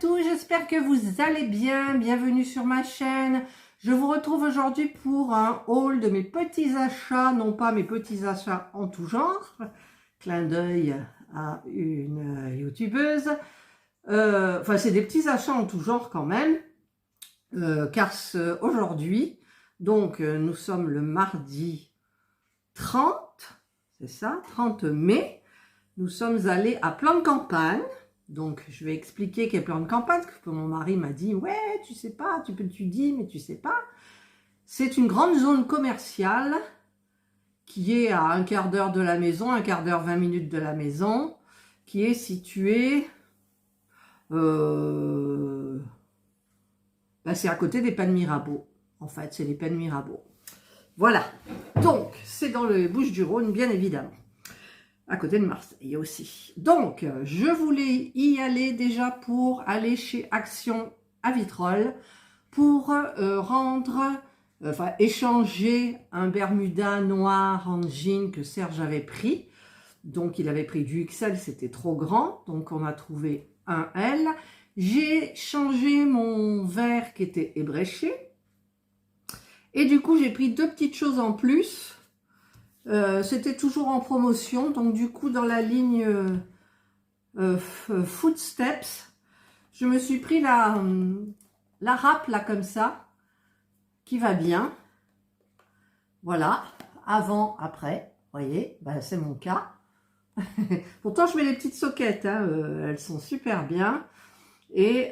tous, j'espère que vous allez bien, bienvenue sur ma chaîne. Je vous retrouve aujourd'hui pour un haul de mes petits achats, non pas mes petits achats en tout genre, clin d'œil à une youtubeuse, enfin c'est des petits achats en tout genre quand même, car aujourd'hui, donc nous sommes le mardi 30, c'est ça, 30 mai, nous sommes allés à Plan de Campagne. Donc, je vais expliquer quel plan de campagne, parce que mon mari m'a dit, ouais, tu sais pas, tu dis, mais tu sais pas. C'est une grande zone commerciale qui est à un quart d'heure de la maison, un quart d'heure, 20 minutes de la maison, qui est située, c'est à côté des Pins de Mirabeau. En fait, c'est les Pins de Mirabeau. Voilà. Donc, c'est dans les Bouches-du-Rhône, bien évidemment. À côté de Marseille aussi. Donc, je voulais y aller déjà pour aller chez Action à Vitrolles pour échanger un Bermuda noir en jean que Serge avait pris. Donc, il avait pris du XL, c'était trop grand. Donc, on a trouvé un L. J'ai changé mon vert qui était ébréché. Et du coup, j'ai pris deux petites choses en plus. C'était toujours en promotion, donc du coup dans la ligne Footsteps, je me suis pris la râpe là comme ça, qui va bien, voilà, avant, après, vous voyez, c'est mon cas. Pourtant je mets les petites soquettes, hein, elles sont super bien, et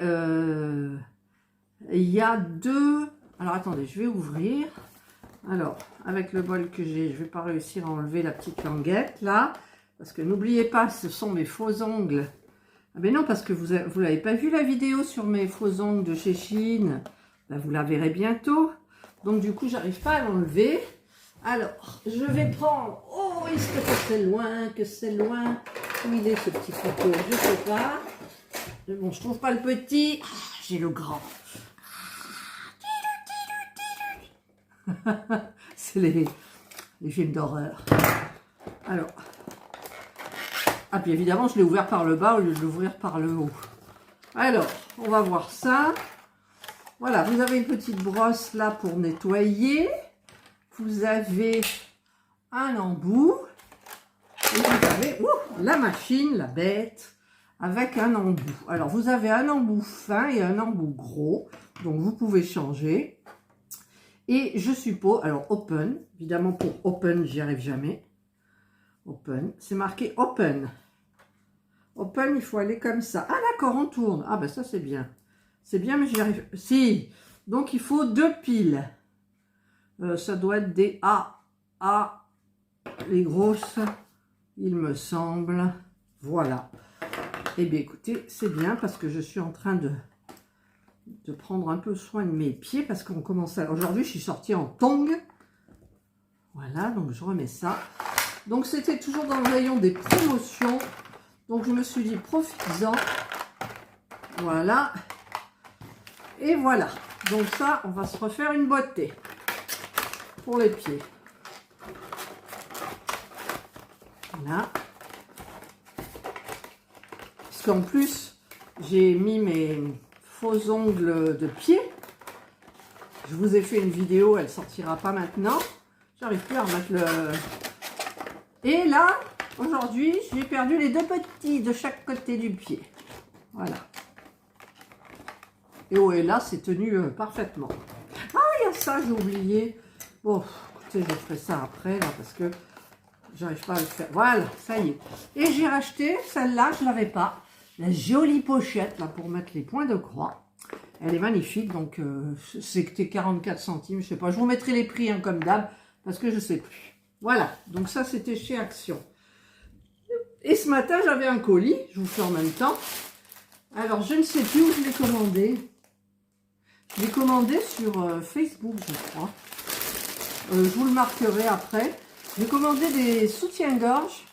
il y a deux, alors attendez, je vais ouvrir. Alors, avec le bol que j'ai, je ne vais pas réussir à enlever la petite languette, là. Parce que n'oubliez pas, ce sont mes faux ongles. Ah ben non, parce que vous n'avez pas vu la vidéo sur mes faux ongles de chez Shein. Ben, vous la verrez bientôt. Donc, du coup, j'arrive pas à l'enlever. Alors, je vais prendre... Oh, est-ce que c'est loin, Où il est, ce petit couteau? Je ne sais pas. Mais bon, je trouve pas le petit. Ah, j'ai le grand. C'est les films d'horreur. Alors, puis évidemment, je l'ai ouvert par le bas au lieu de l'ouvrir par le haut. Alors, on va voir ça. Voilà, vous avez une petite brosse là pour nettoyer. Vous avez un embout. Et vous avez la machine, la bête, avec un embout. Alors, vous avez un embout fin et un embout gros. Donc, vous pouvez changer. Et je suppose, alors open, évidemment pour open, j'y arrive jamais. Open, c'est marqué open. Open, il faut aller comme ça. Ah d'accord, on tourne. Ah ben ça c'est bien. C'est bien, mais j'y arrive. Si, donc il faut deux piles. Ça doit être des A, les grosses, il me semble. Voilà. Eh bien écoutez, c'est bien parce que je suis en train de prendre un peu soin de mes pieds parce qu'on commence à... Aujourd'hui, je suis sortie en tongs. Voilà, donc je remets ça. Donc, c'était toujours dans le rayon des promotions. Donc, je me suis dit, profites-en. Voilà. Et voilà. Donc, ça, on va se refaire une beauté pour les pieds. Voilà. Parce qu'en plus, j'ai mis mes faux ongles de pied. Je vous ai fait une vidéo, elle sortira pas maintenant. J'arrive plus à remettre le... Et là, aujourd'hui, j'ai perdu les deux petits de chaque côté du pied. Voilà. Et là, c'est tenu parfaitement. Ah, il y a ça, j'ai oublié. Bon, écoutez, je ferai ça après, là, parce que j'arrive pas à le faire. Voilà, ça y est. Et j'ai racheté, celle-là, je l'avais pas. La jolie pochette, là, pour mettre les points de croix. Elle est magnifique, donc c'était 44 centimes, je sais pas. Je vous mettrai les prix, hein, comme d'hab, parce que je sais plus. Voilà, donc ça, c'était chez Action. Et ce matin, j'avais un colis, je vous fais en même temps. Alors, je ne sais plus où je l'ai commandé. Je l'ai commandé sur Facebook, je crois. Je vous le marquerai après. J'ai commandé des soutiens-gorge.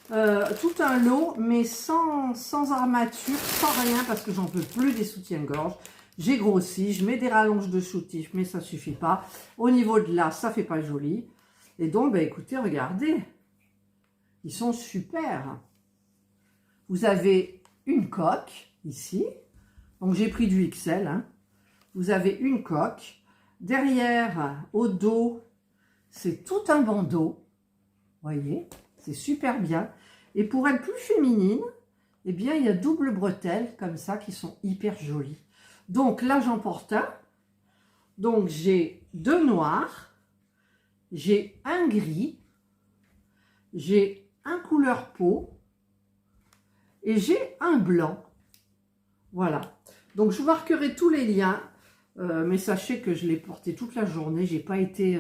Tout un lot, mais sans armature, sans rien, parce que j'en peux plus des soutiens-gorge. J'ai grossi, je mets des rallonges de soutif, mais ça suffit pas. Au niveau de là, ça fait pas joli. Et donc, écoutez, regardez. Ils sont super. Vous avez une coque, ici. Donc j'ai pris du XL. Hein. Vous avez une coque. Derrière, au dos, c'est tout un bandeau. Voyez, c'est super bien. Et pour être plus féminine, eh bien, il y a double bretelles comme ça qui sont hyper jolies. Donc là, j'en porte un. Donc j'ai 2 noirs, j'ai un gris, j'ai un couleur peau et j'ai un blanc. Voilà. Donc je vous marquerai tous les liens, mais sachez que je l'ai porté toute la journée. J'ai pas été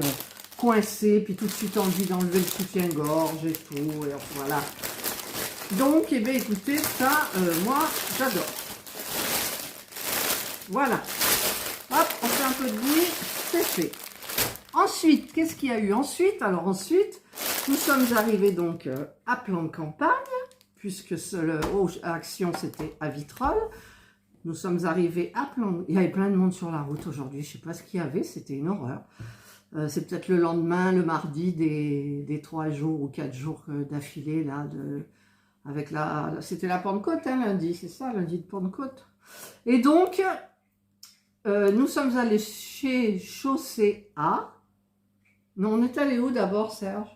coincée, puis tout de suite envie d'enlever le soutien-gorge et tout. Et voilà. Donc, eh bien, écoutez, ça, moi, j'adore. Voilà. Hop, on fait un peu de bruit, c'est fait. Ensuite, qu'est-ce qu'il y a eu ensuite? Alors ensuite, nous sommes arrivés donc à Plan de Campagne, puisque Action, c'était à Vitrolles. Nous sommes arrivés à Plan... Il y avait plein de monde sur la route aujourd'hui, je ne sais pas ce qu'il y avait, c'était une horreur. C'est peut-être le lendemain, le mardi, des 3 jours ou 4 jours d'affilée, là, avec c'était la Pentecôte, hein, lundi, c'est ça, lundi de Pentecôte. Et donc, nous sommes allés chez Chaussée A. Non, on est allé où d'abord, Serge?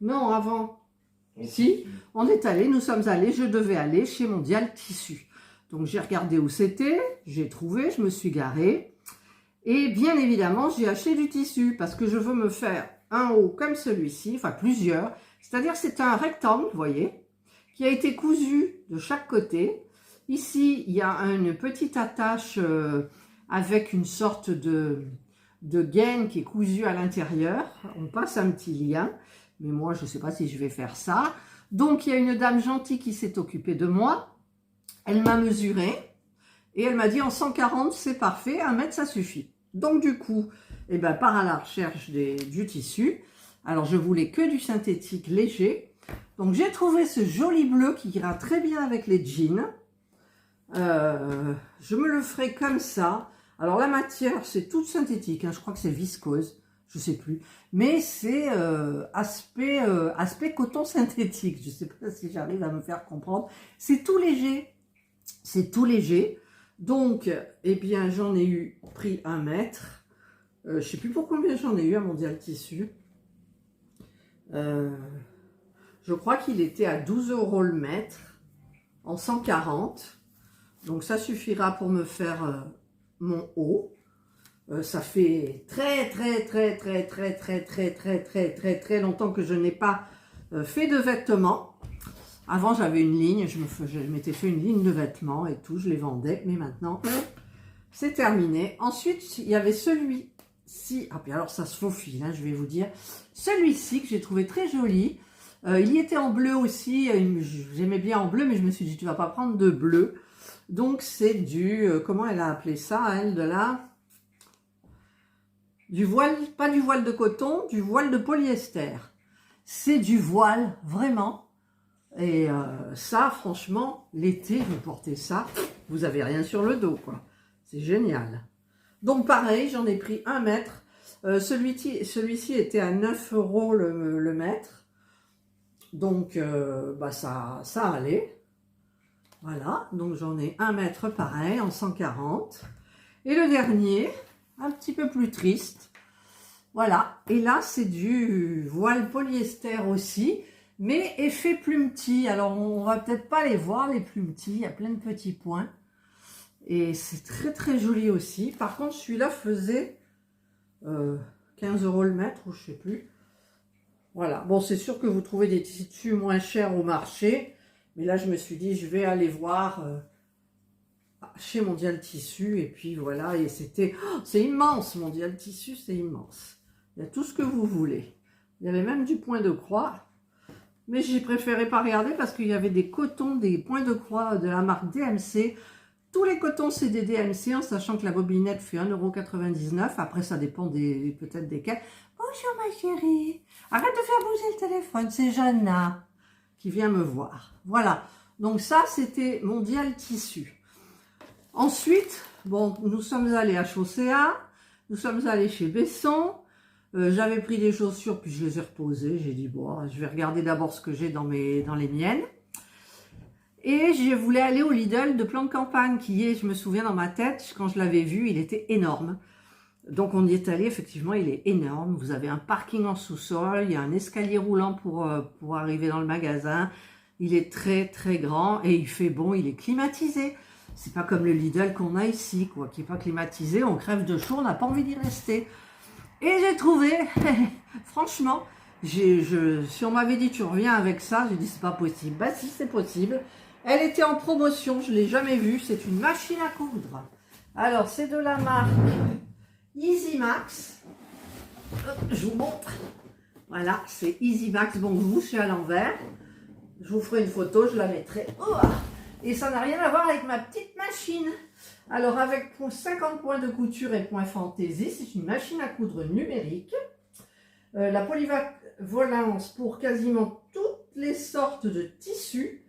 Non, avant. Si, on est allé, nous sommes allés, je devais aller chez Mondial Tissu. Donc j'ai regardé où c'était, j'ai trouvé, je me suis garée. Et bien évidemment, j'ai acheté du tissu parce que je veux me faire un haut comme celui-ci, enfin plusieurs. C'est-à-dire c'est un rectangle, vous voyez, qui a été cousu de chaque côté. Ici, il y a une petite attache avec une sorte de gaine qui est cousue à l'intérieur. On passe un petit lien, mais moi, je ne sais pas si je vais faire ça. Donc, il y a une dame gentille qui s'est occupée de moi. Elle m'a mesuré et elle m'a dit en 140, c'est parfait, 1 mètre, ça suffit. Donc, du coup, eh ben, part à la recherche du tissu. Alors, je voulais que du synthétique léger. Donc, j'ai trouvé ce joli bleu qui ira très bien avec les jeans. Je me le ferai comme ça. Alors, la matière, c'est toute synthétique. Hein, je crois que c'est viscose. Je sais plus. Mais c'est aspect coton synthétique. Je sais pas si j'arrive à me faire comprendre. C'est tout léger. C'est tout léger. Donc, eh bien, j'en ai pris 1 mètre. Je sais plus pour combien j'en ai eu à Mondial Tissu. Je crois qu'il était à 12 € le mètre, en 140. Donc, ça suffira pour me faire mon haut. Ça fait très longtemps que je n'ai pas fait de vêtements. Avant, j'avais une ligne, je m'étais fait une ligne de vêtements et tout, je les vendais, mais maintenant, c'est terminé. Ensuite, il y avait celui-ci, ah puis alors ça se faufile, hein, je vais vous dire, celui-ci que j'ai trouvé très joli. Il y était en bleu aussi, j'aimais bien en bleu, mais je me suis dit, tu vas pas prendre de bleu. Donc, c'est comment elle a appelé ça, elle, du voile, pas du voile de coton, du voile de polyester. C'est du voile, vraiment. Et ça, franchement, l'été, vous portez ça, vous avez rien sur le dos, quoi. C'est génial. Donc, pareil, j'en ai pris 1 mètre. Celui-ci était à 9 € le mètre. Donc, bah ça allait. Voilà, donc j'en ai 1 mètre pareil, en 140. Et le dernier, un petit peu plus triste. Voilà, et là, c'est du voile polyester aussi, mais effet plumetis. Alors, on va peut-être pas les voir, les plumetis, il y a plein de petits points. Et c'est très joli aussi. Par contre, celui-là faisait 15 € le mètre, ou je sais plus. Voilà, bon, c'est sûr que vous trouvez des tissus moins chers au marché. Mais là, je me suis dit, je vais aller voir chez Mondial Tissu. Et puis voilà, et c'était... Oh, c'est immense, Mondial Tissu, c'est immense. Il y a tout ce que vous voulez. Il y avait même du point de croix. Mais j'ai préféré pas regarder parce qu'il y avait des cotons, des points de croix de la marque DMC. Tous les cotons, c'est des DMC, en sachant que la bobinette fait 1,99 €. Après, ça dépend peut-être desquels. Bonjour ma chérie. Arrête de faire bouger le téléphone, c'est Jeanna qui vient me voir. Voilà, donc ça, c'était Mondial Tissu. Ensuite, bon, nous sommes allés à Chaussée A, nous sommes allés chez Besson. J'avais pris des chaussures, puis je les ai reposées. J'ai dit, bon, je vais regarder d'abord ce que j'ai dans les miennes. Et je voulais aller au Lidl de plan de campagne qui est, je me souviens dans ma tête, quand je l'avais vu, il était énorme. Donc on y est allé, effectivement, il est énorme. Vous avez un parking en sous-sol, il y a un escalier roulant pour arriver dans le magasin. Il est très très grand et il fait bon, il est climatisé. C'est pas comme le Lidl qu'on a ici, quoi, qui est pas climatisé, on crève de chaud, on n'a pas envie d'y rester. Et j'ai trouvé, franchement, si on m'avait dit tu reviens avec ça, j'ai dit c'est pas possible. Bah si, c'est possible. Elle était en promotion, je l'ai jamais vue, c'est une machine à coudre. Alors c'est de la marque Easy Max. Hop, je vous montre. Voilà, c'est Easy Max. Bon, vous, c'est à l'envers. Je vous ferai une photo, je la mettrai. Oh, et ça n'a rien à voir avec ma petite machine. Alors, avec 50 points de couture et point fantaisie, c'est une machine à coudre numérique. La polyvalence pour quasiment toutes les sortes de tissus.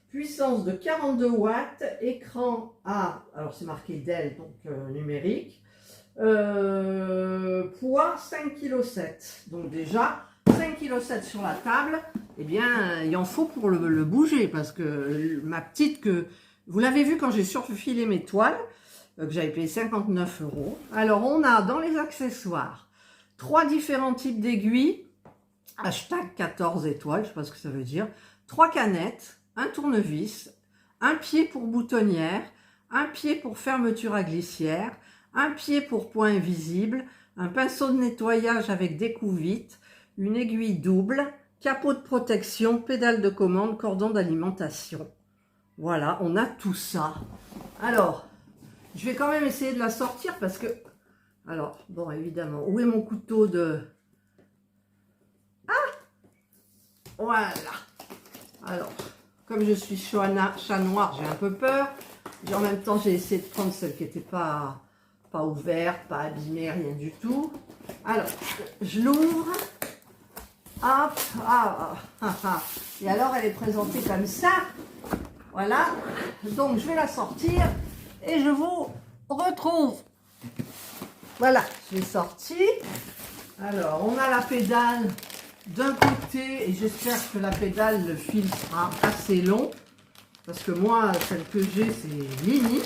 Puissance de 42 watts. Écran à, alors c'est marqué Dell, donc numérique. Poids 5,7 kg. Donc déjà, 5,7 kg sur la table, eh bien, il en faut pour le bouger, parce que ma petite, vous l'avez vu quand j'ai surfilé mes toiles, que j'avais payé 59 €. Alors, on a dans les accessoires 3 différents types d'aiguilles, hashtag 14 étoiles, je ne sais pas ce que ça veut dire, 3 canettes, un tournevis, un pied pour boutonnière, un pied pour fermeture à glissière, un pied pour point invisible, un pinceau de nettoyage avec découvite, une aiguille double, capot de protection, pédale de commande, cordon d'alimentation. Voilà, on a tout ça. Alors, je vais quand même essayer de la sortir parce que... Alors, bon, évidemment, où est mon couteau de... Ah! Voilà. Alors, comme je suis chat noir, j'ai un peu peur. En même temps, j'ai essayé de prendre celle qui n'était pas ouverte, pas abîmée, rien du tout. Alors, je l'ouvre. Hop, et alors elle est présentée comme ça. Voilà. Donc je vais la sortir et je vous retrouve. Voilà, je l'ai sortie. Alors, on a la pédale d'un côté et j'espère que la pédale, le fil sera assez long. Parce que moi, celle que j'ai, c'est mini.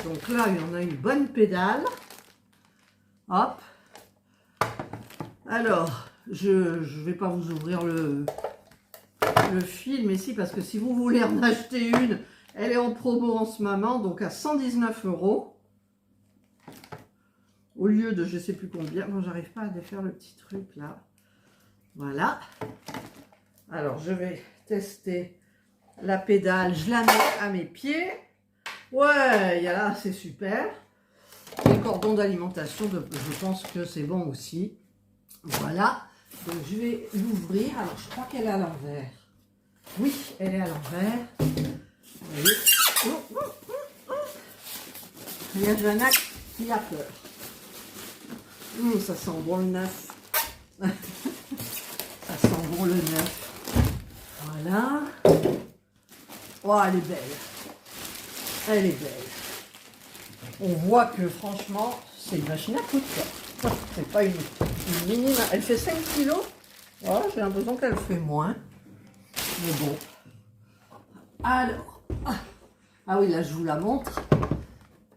Donc là, il y en a une bonne pédale. Hop. Alors, je ne vais pas vous ouvrir le fil, mais si, parce que si vous voulez en acheter une, elle est en promo en ce moment, donc à 119 €. Au lieu de je ne sais plus combien. Bon, j'arrive pas à défaire le petit truc là. Voilà. Alors, je vais tester la pédale. Je la mets à mes pieds. Ouais, là, c'est super. Le cordon d'alimentation, je pense que c'est bon aussi. Voilà. Donc, je vais l'ouvrir. Alors, je crois qu'elle est à l'envers. Oui, elle est à l'envers. Il y a Jana qui a peur. Ça sent bon le neuf. Ça sent bon le neuf. Voilà. Oh, elle est belle. Elle est belle. On voit que franchement, c'est une machine à coudre. C'est pas une mini. Elle fait 5 kg. Oh, j'ai l'impression qu'elle fait moins. Mais bon. Alors. Ah oui, là, je vous la montre.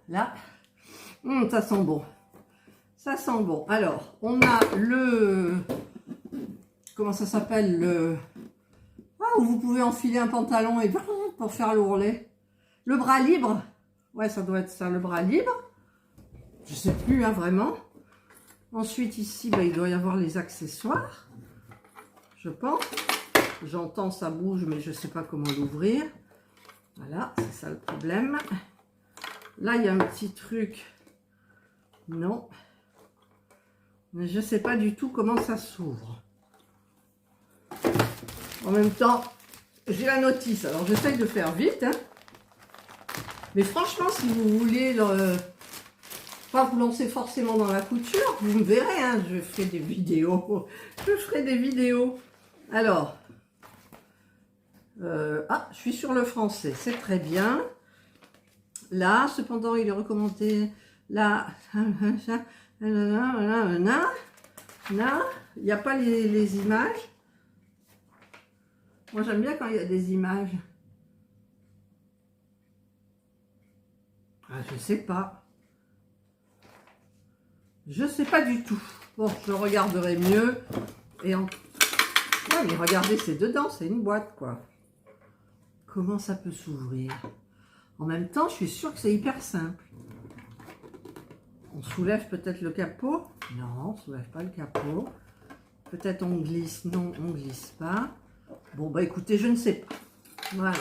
Là. Ça sent bon. Ça sent bon. Alors, on a le... Comment ça s'appelle? Le... Ah, où vous pouvez enfiler un pantalon et pour faire l'ourlet. Le bras libre. Ouais, ça doit être ça, le bras libre. Je sais plus, hein, vraiment. Ensuite, ici, bah, il doit y avoir les accessoires. Je pense. J'entends, ça bouge, mais je ne sais pas comment l'ouvrir. Voilà, c'est ça le problème. Là, il y a un petit truc. Non. Mais je ne sais pas du tout comment ça s'ouvre. En même temps, j'ai la notice. Alors, j'essaye de faire vite. Hein. Mais franchement, si vous voulez pas vous lancer forcément dans la couture, vous me verrez. Hein, je ferai des vidéos. Je ferai des vidéos. Alors, je suis sur le français. C'est très bien. Là, cependant, il est recommandé... Là... Il n'y a pas les images. Moi, j'aime bien quand il y a des images. je sais pas. Je sais pas du tout. Bon, je regarderai mieux. Et en... Ouais, mais regardez, c'est dedans, c'est une boîte, quoi. Comment ça peut s'ouvrir? En même temps, je suis sûre que c'est hyper simple. On soulève peut-être le capot? Non, on soulève pas le capot. Peut-être on glisse? Non, on glisse pas. Bon, bah écoutez, je ne sais pas. Voilà.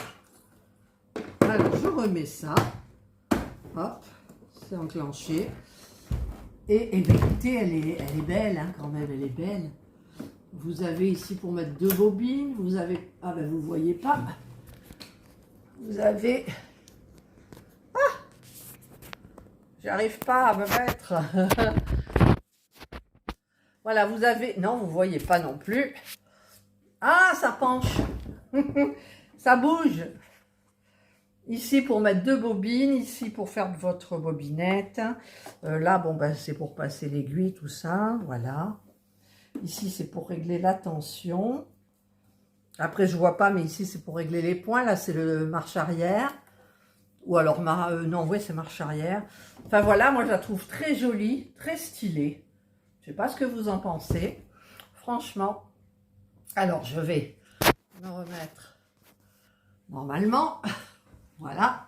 Alors, je remets ça. Hop, c'est enclenché. Et bien, écoutez, elle est belle, hein, quand même, elle est belle. Vous avez ici pour mettre 2 bobines. Vous avez... Ah ben, vous ne voyez pas. Vous avez... Ah! J'arrive pas à me mettre. Voilà, vous avez... Non, vous ne voyez pas non plus. Ah, ça penche. Ça bouge. Ici pour mettre 2 bobines, ici pour faire votre bobinette. Là, bon, ben, c'est pour passer l'aiguille, tout ça, voilà. Ici, c'est pour régler la tension. Après, je vois pas, mais ici, c'est pour régler les points. Là, c'est le marche arrière. Ou alors, non, oui, c'est marche arrière. Enfin, voilà, moi, je la trouve très jolie, très stylée. Je sais pas ce que vous en pensez. Franchement. Alors, je vais me remettre normalement. Voilà.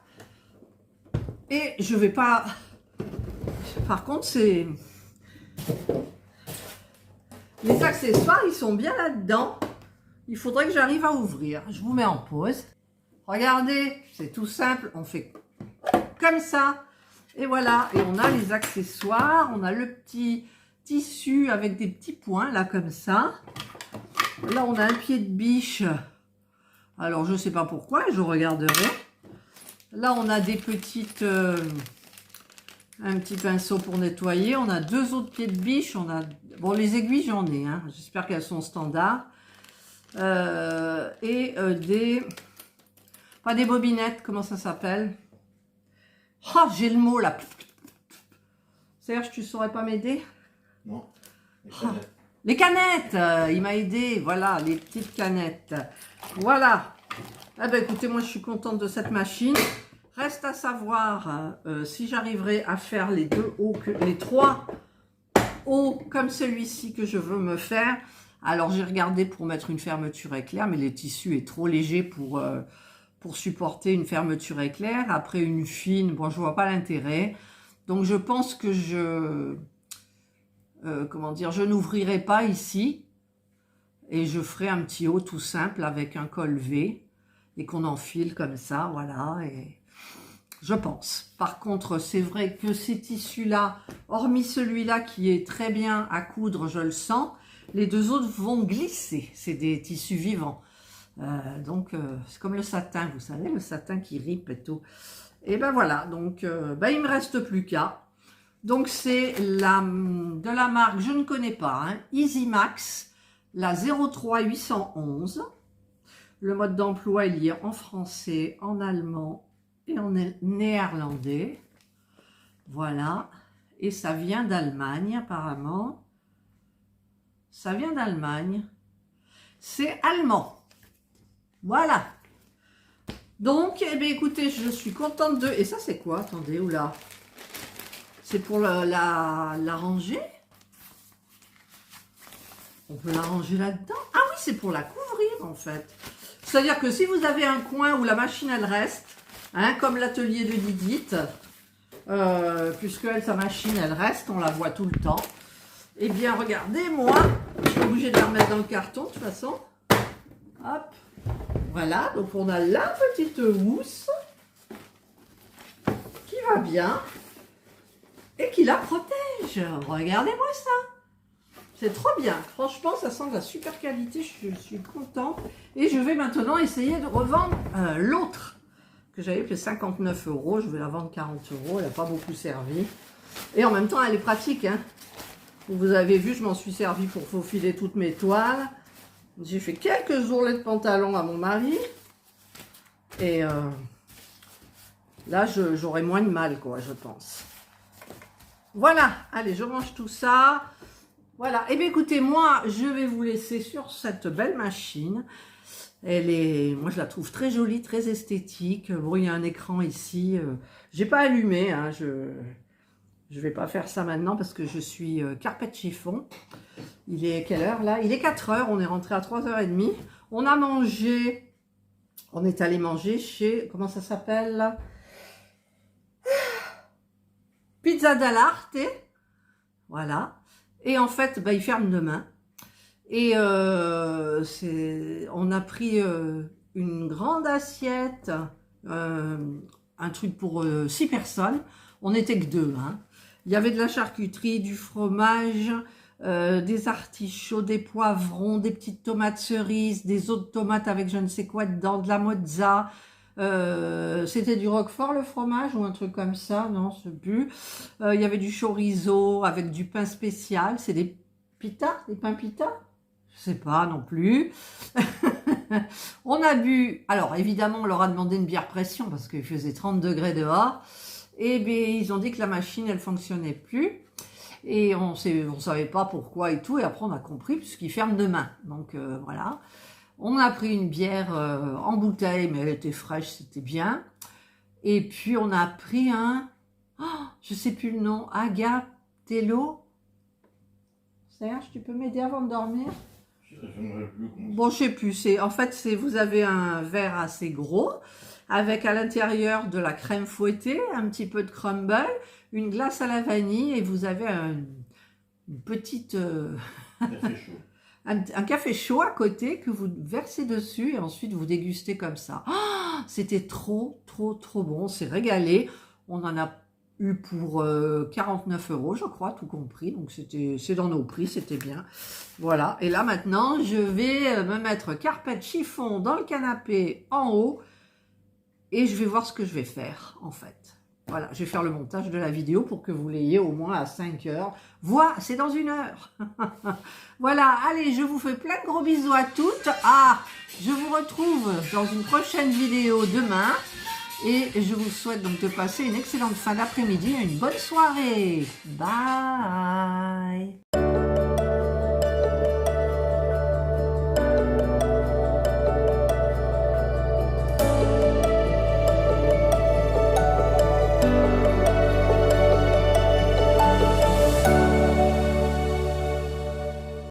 Et je vais pas... Par contre, c'est... Les accessoires, ils sont bien là-dedans. Il faudrait que j'arrive à ouvrir. Je vous mets en pause. Regardez, c'est tout simple. On fait comme ça. Et voilà. Et on a les accessoires. On a le petit tissu avec des petits points, là, comme ça. Là, on a un pied de biche. Alors, je ne sais pas pourquoi. Je regarderai. Là, on a des petites... un petit pinceau pour nettoyer. On a 2 autres pieds de biche. On a... Bon, les aiguilles, j'en ai. Hein. J'espère qu'elles sont standards. Des... Pas des bobinettes, comment ça s'appelle? Oh, j'ai le mot, là. Serge, tu saurais pas m'aider? Non. Les canettes, il m'a aidé. Voilà, les petites canettes. Voilà. Eh ben, écoutez, moi, je suis contente de cette machine. Reste à savoir si j'arriverai à faire les 2 hauts, les 3 hauts comme celui-ci que je veux me faire. Alors, j'ai regardé pour mettre une fermeture éclair, mais le tissu est trop léger pour supporter une fermeture éclair. Après, une fine, bon, je vois pas l'intérêt. Donc, je pense que comment dire, je n'ouvrirai pas ici. Et je ferai un petit haut tout simple avec un col V. Et qu'on enfile comme ça, voilà. Et... je pense. Par contre, c'est vrai que ces tissus-là, hormis celui-là qui est très bien à coudre, je le sens, les 2 autres vont glisser. C'est des tissus vivants. Donc, c'est comme le satin, vous savez, le satin qui ripe et tout. Et ben voilà, donc, il me reste plus qu'à. Donc, c'est de la marque, je ne connais pas, hein, Easy Max, la 03811. Le mode d'emploi, il y est en français, en allemand et en néerlandais. Voilà. Et ça vient d'Allemagne, apparemment. Ça vient d'Allemagne. C'est allemand. Voilà. Donc, eh bien, écoutez, je suis contente de... Et ça, c'est quoi? Attendez, oula. C'est pour la ranger? On peut la ranger là-dedans? Ah oui, c'est pour la couvrir, en fait. C'est-à-dire que si vous avez un coin où la machine, elle reste, hein, comme l'atelier de Didite, puisque elle, sa machine, elle reste, on la voit tout le temps. Eh bien, regardez, moi, je suis obligée de la remettre dans le carton, de toute façon. Hop. Voilà, donc on a la petite housse qui va bien et qui la protège. Regardez-moi ça. C'est trop bien. Franchement, ça sent de la super qualité. Je suis contente. Et je vais maintenant essayer de revendre l'autre que j'avais fait 59 €. Je vais la vendre 40 €. Elle n'a pas beaucoup servi. Et en même temps, elle est pratique. Hein. Vous avez vu, je m'en suis servi pour faufiler toutes mes toiles. J'ai fait quelques ourlets de pantalon à mon mari. Et là, j'aurai moins de mal, quoi, je pense. Voilà. Allez, je range tout ça. Voilà. Eh bien, écoutez, moi, je vais vous laisser sur cette belle machine. Moi, je la trouve très jolie, très esthétique. Bon, il y a un écran ici. J'ai pas allumé. Hein, je vais pas faire ça maintenant parce que je suis carpet chiffon. Il est quelle heure là? Il est 4 heures. On est rentré à 3h30. On a mangé. On est allé manger chez... Comment ça s'appelle là? Pizza dell'Arte. Voilà. Et en fait, bah, il ferme demain. Et on a pris une grande assiette, un truc pour 6 personnes. On n'était que 2. Hein. Il y avait de la charcuterie, du fromage, des artichauts, des poivrons, des petites tomates cerises, des autres tomates avec je ne sais quoi dedans, de la mozza. C'était du roquefort le fromage ou un truc comme ça, non, c'est plus. Il y avait du chorizo avec du pain spécial. C'est des pita, des pains pita? Je sais pas non plus. On a bu, alors évidemment on leur a demandé une bière pression parce qu'il faisait 30 degrés dehors. Et bien ils ont dit que la machine elle fonctionnait plus. Et on savait pas pourquoi et tout. Et après on a compris puisqu'ils ferment demain. Donc voilà. On a pris une bière en bouteille mais elle était fraîche, c'était bien. Et puis on a pris je sais plus le nom, Agatello. Serge, tu peux m'aider avant de dormir? Bon, je sais plus. En fait, vous avez un verre assez gros avec à l'intérieur de la crème fouettée, un petit peu de crumble, une glace à la vanille et vous avez une petite Café chaud. un café chaud à côté que vous versez dessus et ensuite vous dégustez comme ça. Oh, c'était trop bon. On s'est régalé. On en a eu pour 49 €, je crois, tout compris. Donc c'est dans nos prix, c'était bien. Voilà. Et là maintenant, je vais me mettre carpet chiffon dans le canapé en haut et je vais voir ce que je vais faire en fait. Voilà, je vais faire le montage de la vidéo pour que vous l'ayez au moins à 5 heures. Voilà, c'est dans 1 heure. Voilà, allez, je vous fais plein de gros bisous à toutes. Je vous retrouve dans une prochaine vidéo demain. Et je vous souhaite donc de passer une excellente fin d'après-midi et une bonne soirée. Bye.